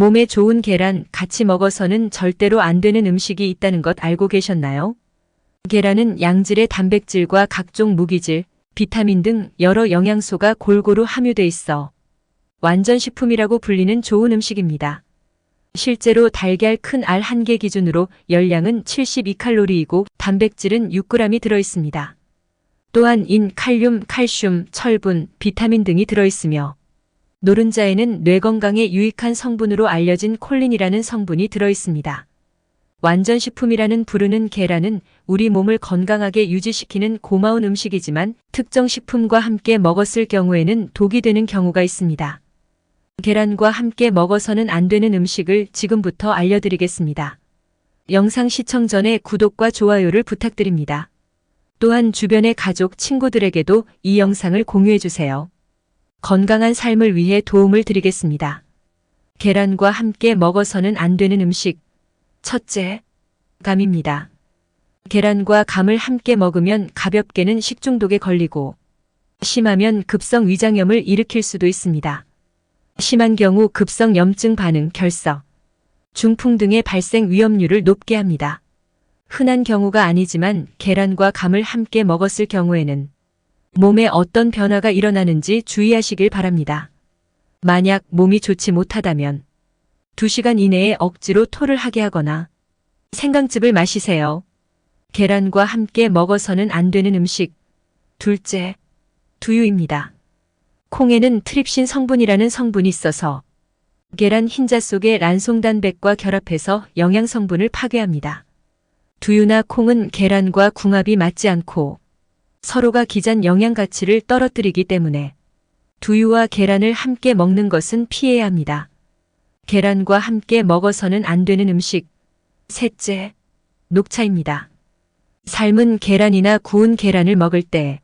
몸에 좋은 계란 같이 먹어서는 절대로 안 되는 음식이 있다는 것 알고 계셨나요? 계란은 양질의 단백질과 각종 무기질, 비타민 등 여러 영양소가 골고루 함유돼 있어 완전 식품이라고 불리는 좋은 음식입니다. 실제로 달걀 큰 알 1개 기준으로 열량은 72칼로리이고 단백질은 6g이 들어있습니다. 또한 인, 칼륨, 칼슘, 철분, 비타민 등이 들어있으며 노른자에는 뇌 건강에 유익한 성분으로 알려진 콜린이라는 성분이 들어있습니다. 완전식품이라는 부르는 계란은 우리 몸을 건강하게 유지시키는 고마운 음식이지만 특정 식품과 함께 먹었을 경우에는 독이 되는 경우가 있습니다. 계란과 함께 먹어서는 안 되는 음식을 지금부터 알려드리겠습니다. 영상 시청 전에 구독과 좋아요를 부탁드립니다. 또한 주변의 가족, 친구들에게도 이 영상을 공유해주세요. 건강한 삶을 위해 도움을 드리겠습니다. 계란과 함께 먹어서는 안 되는 음식. 첫째, 감입니다. 계란과 감을 함께 먹으면 가볍게는 식중독에 걸리고 심하면 급성 위장염을 일으킬 수도 있습니다. 심한 경우 급성 염증 반응, 결석, 중풍 등의 발생 위험률을 높게 합니다. 흔한 경우가 아니지만 계란과 감을 함께 먹었을 경우에는 몸에 어떤 변화가 일어나는지 주의하시길 바랍니다. 만약 몸이 좋지 못하다면 2시간 이내에 억지로 토를 하게 하거나 생강즙을 마시세요. 계란과 함께 먹어서는 안 되는 음식. 둘째, 두유입니다. 콩에는 트립신 성분이라는 성분이 있어서 계란 흰자 속의 란송단백과 결합해서 영양 성분을 파괴합니다. 두유나 콩은 계란과 궁합이 맞지 않고 서로가 기잔 영양 가치를 떨어뜨리기 때문에 두유와 계란을 함께 먹는 것은 피해야 합니다. 계란과 함께 먹어서는 안 되는 음식. 셋째, 녹차입니다. 삶은 계란이나 구운 계란을 먹을 때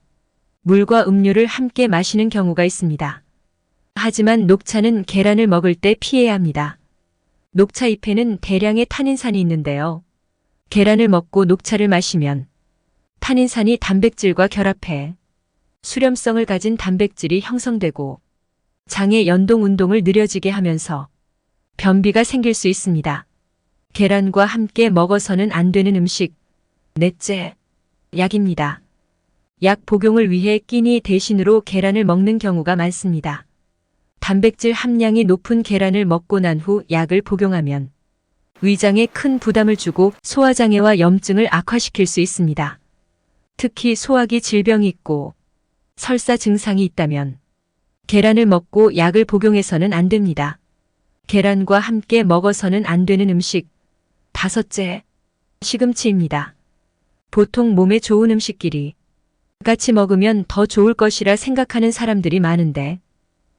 물과 음료를 함께 마시는 경우가 있습니다. 하지만 녹차는 계란을 먹을 때 피해야 합니다. 녹차 잎에는 대량의 타닌산이 있는데요. 계란을 먹고 녹차를 마시면 타닌산이 단백질과 결합해 수렴성을 가진 단백질이 형성되고 장의 연동 운동을 느려지게 하면서 변비가 생길 수 있습니다. 계란과 함께 먹어서는 안 되는 음식. 넷째, 약입니다. 약 복용을 위해 끼니 대신으로 계란을 먹는 경우가 많습니다. 단백질 함량이 높은 계란을 먹고 난 후 약을 복용하면 위장에 큰 부담을 주고 소화장애와 염증을 악화시킬 수 있습니다. 특히 소화기 질병이 있고 설사 증상이 있다면 계란을 먹고 약을 복용해서는 안 됩니다. 계란과 함께 먹어서는 안 되는 음식. 다섯째, 시금치입니다. 보통 몸에 좋은 음식끼리 같이 먹으면 더 좋을 것이라 생각하는 사람들이 많은데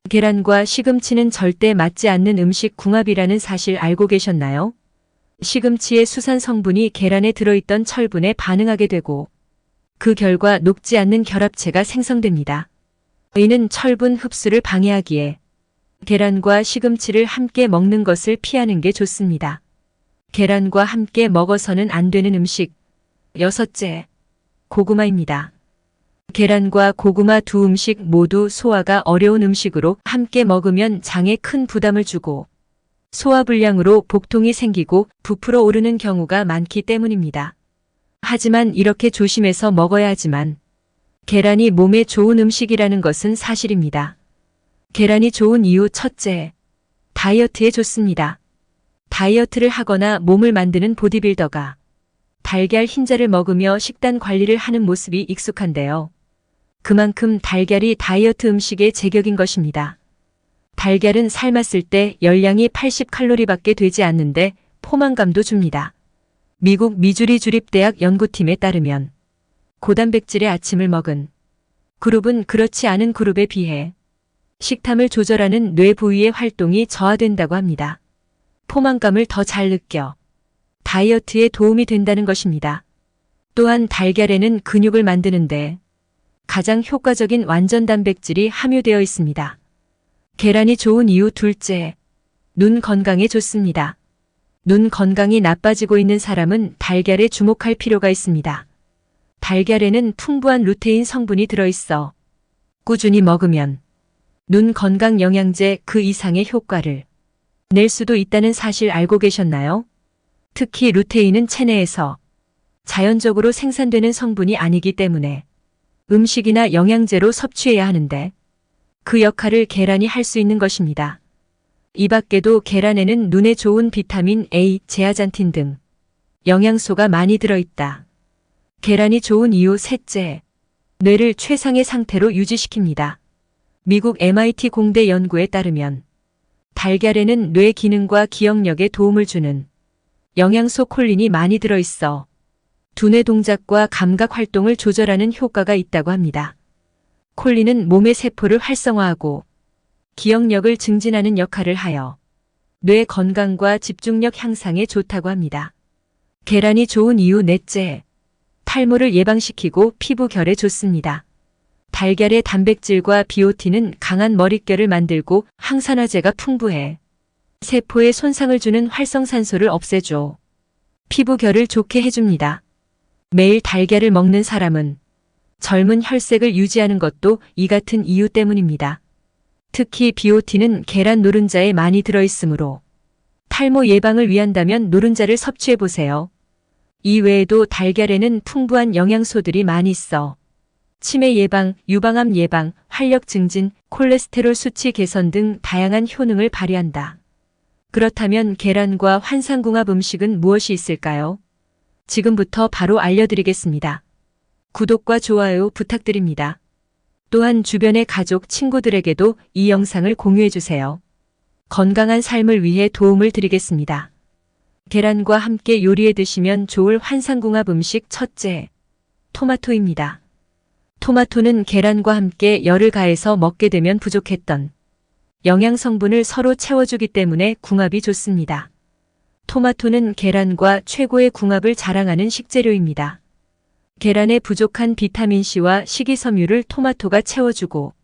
계란과 시금치는 절대 맞지 않는 음식 궁합이라는 사실 알고 계셨나요? 시금치의 수산 성분이 계란에 들어있던 철분에 반응하게 되고 그 결과 녹지 않는 결합체가 생성됩니다. 이는 철분 흡수를 방해하기에 계란과 시금치를 함께 먹는 것을 피하는 게 좋습니다. 계란과 함께 먹어서는 안 되는 음식. 여섯째, 고구마입니다. 계란과 고구마 두 음식 모두 소화가 어려운 음식으로 함께 먹으면 장에 큰 부담을 주고 소화불량으로 복통이 생기고 부풀어 오르는 경우가 많기 때문입니다. 하지만 이렇게 조심해서 먹어야 하지만 계란이 몸에 좋은 음식이라는 것은 사실입니다. 계란이 좋은 이유. 첫째, 다이어트에 좋습니다. 다이어트를 하거나 몸을 만드는 보디빌더가 달걀 흰자를 먹으며 식단 관리를 하는 모습이 익숙한데요. 그만큼 달걀이 다이어트 음식의 제격인 것입니다. 달걀은 삶았을 때 열량이 80칼로리밖에 되지 않는데 포만감도 줍니다. 미국 미주리 주립대학 연구팀에 따르면 고단백질의 아침을 먹은 그룹은 그렇지 않은 그룹에 비해 식탐을 조절하는 뇌 부위의 활동이 저하된다고 합니다. 포만감을 더 잘 느껴 다이어트에 도움이 된다는 것입니다. 또한 달걀에는 근육을 만드는데 가장 효과적인 완전 단백질이 함유되어 있습니다. 계란이 좋은 이유. 둘째, 눈 건강에 좋습니다. 눈 건강이 나빠지고 있는 사람은 달걀에 주목할 필요가 있습니다. 달걀에는 풍부한 루테인 성분이 들어있어 꾸준히 먹으면 눈 건강 영양제 그 이상의 효과를 낼 수도 있다는 사실 알고 계셨나요? 특히 루테인은 체내에서 자연적으로 생산되는 성분이 아니기 때문에 음식이나 영양제로 섭취해야 하는데 그 역할을 계란이 할 수 있는 것입니다. 이 밖에도 계란에는 눈에 좋은 비타민 A, 제아잔틴 등 영양소가 많이 들어있다. 계란이 좋은 이유 셋째, 뇌를 최상의 상태로 유지시킵니다. 미국 MIT 공대 연구에 따르면 달걀에는 뇌 기능과 기억력에 도움을 주는 영양소 콜린이 많이 들어있어 두뇌 동작과 감각 활동을 조절하는 효과가 있다고 합니다. 콜린은 몸의 세포를 활성화하고 기억력을 증진하는 역할을 하여 뇌 건강과 집중력 향상에 좋다고 합니다. 계란이 좋은 이유 넷째, 탈모를 예방시키고 피부 결에 좋습니다. 달걀의 단백질과 비오틴은 강한 머릿결을 만들고 항산화제가 풍부해 세포에 손상을 주는 활성산소를 없애줘 피부 결을 좋게 해줍니다. 매일 달걀을 먹는 사람은 젊은 혈색을 유지하는 것도 이 같은 이유 때문입니다. 특히 비오틴은 계란 노른자에 많이 들어있으므로 탈모 예방을 위한다면 노른자를 섭취해보세요. 이 외에도 달걀에는 풍부한 영양소들이 많이 있어 치매 예방, 유방암 예방, 활력 증진, 콜레스테롤 수치 개선 등 다양한 효능을 발휘한다. 그렇다면 계란과 환상궁합 음식은 무엇이 있을까요? 지금부터 바로 알려드리겠습니다. 구독과 좋아요 부탁드립니다. 또한 주변의 가족, 친구들에게도 이 영상을 공유해주세요. 건강한 삶을 위해 도움을 드리겠습니다. 계란과 함께 요리해 드시면 좋을 환상궁합 음식 첫째, 토마토입니다. 토마토는 계란과 함께 열을 가해서 먹게 되면 부족했던 영양 성분을 서로 채워주기 때문에 궁합이 좋습니다. 토마토는 계란과 최고의 궁합을 자랑하는 식재료입니다. 계란에 부족한 비타민C와 식이섬유를 토마토가 채워주고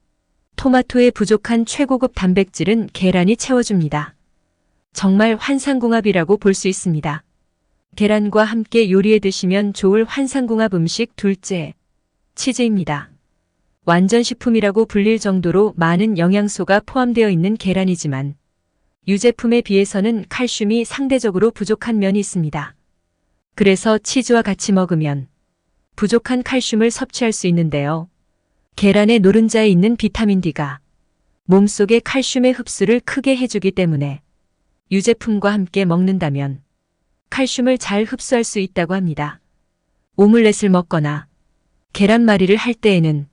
토마토에 부족한 최고급 단백질은 계란이 채워줍니다. 정말 환상궁합이라고 볼 수 있습니다. 계란과 함께 요리해 드시면 좋을 환상궁합 음식 둘째, 치즈입니다. 완전식품이라고 불릴 정도로 많은 영양소가 포함되어 있는 계란이지만 유제품에 비해서는 칼슘이 상대적으로 부족한 면이 있습니다. 그래서 치즈와 같이 먹으면 부족한 칼슘을 섭취할 수 있는데요. 계란의 노른자에 있는 비타민 D가 몸속의 칼슘의 흡수를 크게 해주기 때문에 유제품과 함께 먹는다면 칼슘을 잘 흡수할 수 있다고 합니다. 오믈렛을 먹거나 계란말이를 할 때에는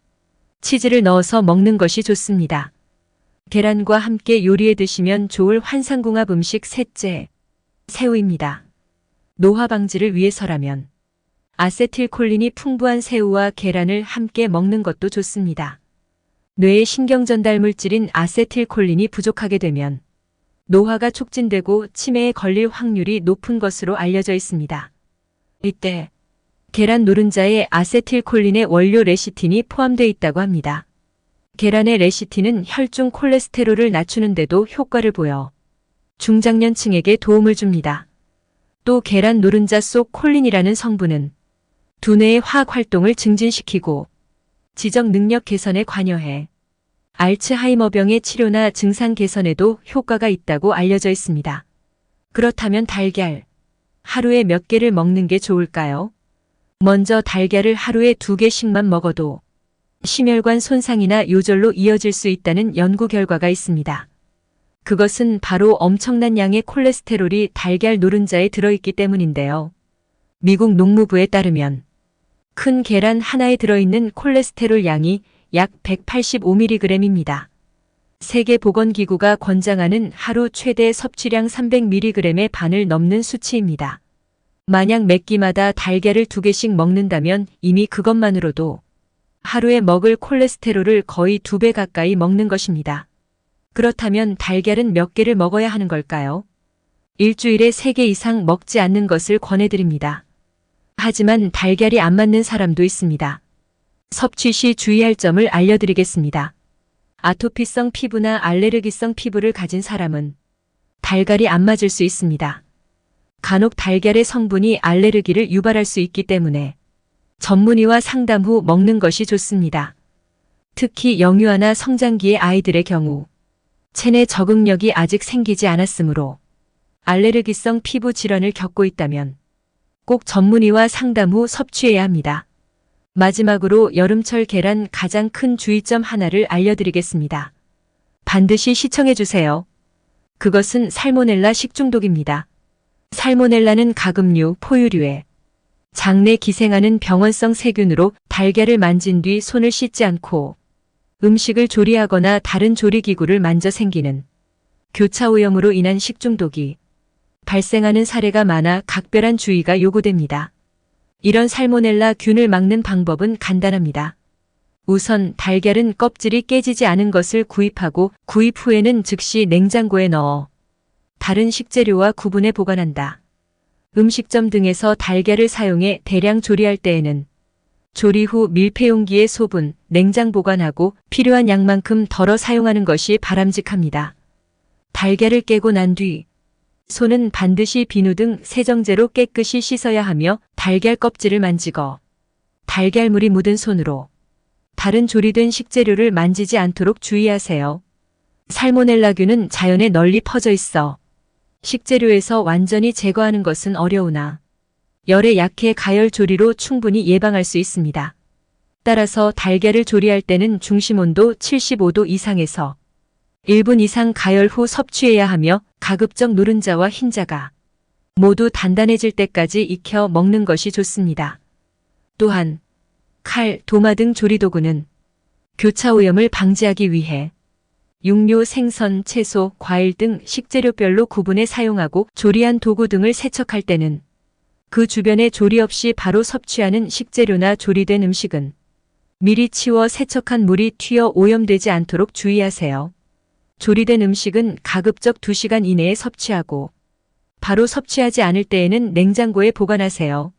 치즈를 넣어서 먹는 것이 좋습니다. 계란과 함께 요리해 드시면 좋을 환상궁합 음식 셋째, 새우입니다. 노화 방지를 위해서라면 아세틸콜린이 풍부한 새우와 계란을 함께 먹는 것도 좋습니다. 뇌의 신경 전달 물질인 아세틸콜린이 부족하게 되면 노화가 촉진되고 치매에 걸릴 확률이 높은 것으로 알려져 있습니다. 이때 계란 노른자에 아세틸콜린의 원료 레시틴이 포함되어 있다고 합니다. 계란의 레시틴은 혈중 콜레스테롤을 낮추는 데도 효과를 보여 중장년층에게 도움을 줍니다. 또 계란 노른자 속 콜린이라는 성분은 두뇌의 화학 활동을 증진시키고 지적 능력 개선에 관여해 알츠하이머병의 치료나 증상 개선에도 효과가 있다고 알려져 있습니다. 그렇다면 달걀, 하루에 몇 개를 먹는 게 좋을까요? 먼저 달걀을 하루에 2개씩만 먹어도 심혈관 손상이나 요절로 이어질 수 있다는 연구 결과가 있습니다. 그것은 바로 엄청난 양의 콜레스테롤이 달걀 노른자에 들어있기 때문인데요. 미국 농무부에 따르면 큰 계란 하나에 들어있는 콜레스테롤 양이 약 185mg입니다. 세계보건기구가 권장하는 하루 최대 섭취량 300mg의 반을 넘는 수치입니다. 만약 몇 끼마다 달걀을 2개씩 먹는다면 이미 그것만으로도 하루에 먹을 콜레스테롤을 거의 2배 가까이 먹는 것입니다. 그렇다면 달걀은 몇 개를 먹어야 하는 걸까요? 일주일에 3개 이상 먹지 않는 것을 권해드립니다. 하지만 달걀이 안 맞는 사람도 있습니다. 섭취 시 주의할 점을 알려드리겠습니다. 아토피성 피부나 알레르기성 피부를 가진 사람은 달걀이 안 맞을 수 있습니다. 간혹 달걀의 성분이 알레르기를 유발할 수 있기 때문에 전문의와 상담 후 먹는 것이 좋습니다. 특히 영유아나 성장기의 아이들의 경우 체내 적응력이 아직 생기지 않았으므로 알레르기성 피부 질환을 겪고 있다면 꼭 전문의와 상담 후 섭취해야 합니다. 마지막으로 여름철 계란 가장 큰 주의점 하나를 알려드리겠습니다. 반드시 시청해주세요. 그것은 살모넬라 식중독입니다. 살모넬라는 가금류, 포유류에 장내 기생하는 병원성 세균으로 달걀을 만진 뒤 손을 씻지 않고 음식을 조리하거나 다른 조리기구를 만져 생기는 교차 오염으로 인한 식중독이 발생하는 사례가 많아 각별한 주의가 요구됩니다. 이런 살모넬라 균을 막는 방법은 간단합니다. 우선 달걀은 껍질이 깨지지 않은 것을 구입하고 구입 후에는 즉시 냉장고에 넣어 다른 식재료와 구분해 보관한다. 음식점 등에서 달걀을 사용해 대량 조리할 때에는 조리 후 밀폐용기에 소분, 냉장 보관하고 필요한 양만큼 덜어 사용하는 것이 바람직합니다. 달걀을 깨고 난 뒤 손은 반드시 비누 등 세정제로 깨끗이 씻어야 하며 달걀 껍질을 만지고 달걀물이 묻은 손으로 다른 조리된 식재료를 만지지 않도록 주의하세요. 살모넬라균은 자연에 널리 퍼져 있어 식재료에서 완전히 제거하는 것은 어려우나 열에 약해 가열 조리로 충분히 예방할 수 있습니다. 따라서 달걀을 조리할 때는 중심 온도 75도 이상에서 1분 이상 가열 후 섭취해야 하며 가급적 노른자와 흰자가 모두 단단해질 때까지 익혀 먹는 것이 좋습니다. 또한 칼, 도마 등 조리도구는 교차 오염을 방지하기 위해 육류, 생선, 채소, 과일 등 식재료별로 구분해 사용하고 조리한 도구 등을 세척할 때는 그 주변에 조리 없이 바로 섭취하는 식재료나 조리된 음식은 미리 치워 세척한 물이 튀어 오염되지 않도록 주의하세요. 조리된 음식은 가급적 2시간 이내에 섭취하고 바로 섭취하지 않을 때에는 냉장고에 보관하세요.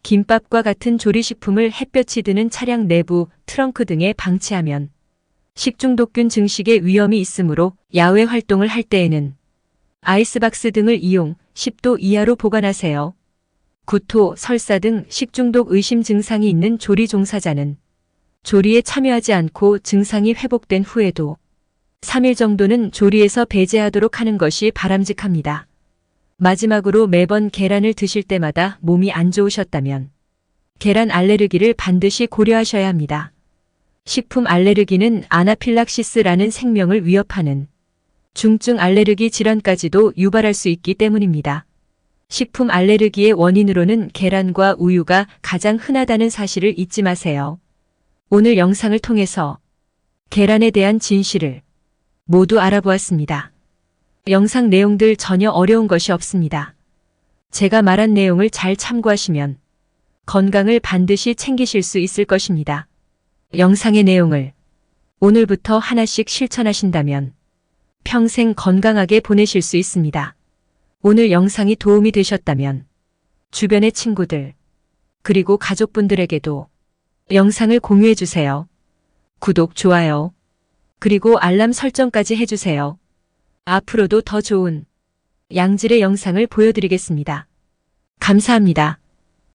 김밥과 같은 조리식품을 햇볕이 드는 차량 내부, 트렁크 등에 방치하면 식중독균 증식의 위험이 있으므로 야외 활동을 할 때에는 아이스박스 등을 이용 10도 이하로 보관하세요. 구토, 설사 등 식중독 의심 증상이 있는 조리 종사자는 조리에 참여하지 않고 증상이 회복된 후에도 3일 정도는 조리에서 배제하도록 하는 것이 바람직합니다. 마지막으로 매번 계란을 드실 때마다 몸이 안 좋으셨다면 계란 알레르기를 반드시 고려하셔야 합니다. 식품 알레르기는 아나필락시스라는 생명을 위협하는 중증 알레르기 질환까지도 유발할 수 있기 때문입니다. 식품 알레르기의 원인으로는 계란과 우유가 가장 흔하다는 사실을 잊지 마세요. 오늘 영상을 통해서 계란에 대한 진실을 모두 알아보았습니다. 영상 내용들 전혀 어려운 것이 없습니다. 제가 말한 내용을 잘 참고하시면 건강을 반드시 챙기실 수 있을 것입니다. 영상의 내용을 오늘부터 하나씩 실천하신다면 평생 건강하게 보내실 수 있습니다. 오늘 영상이 도움이 되셨다면 주변의 친구들 그리고 가족분들에게도 영상을 공유해 주세요. 구독, 좋아요, 그리고 알람 설정까지 해주세요. 앞으로도 더 좋은 양질의 영상을 보여드리겠습니다. 감사합니다.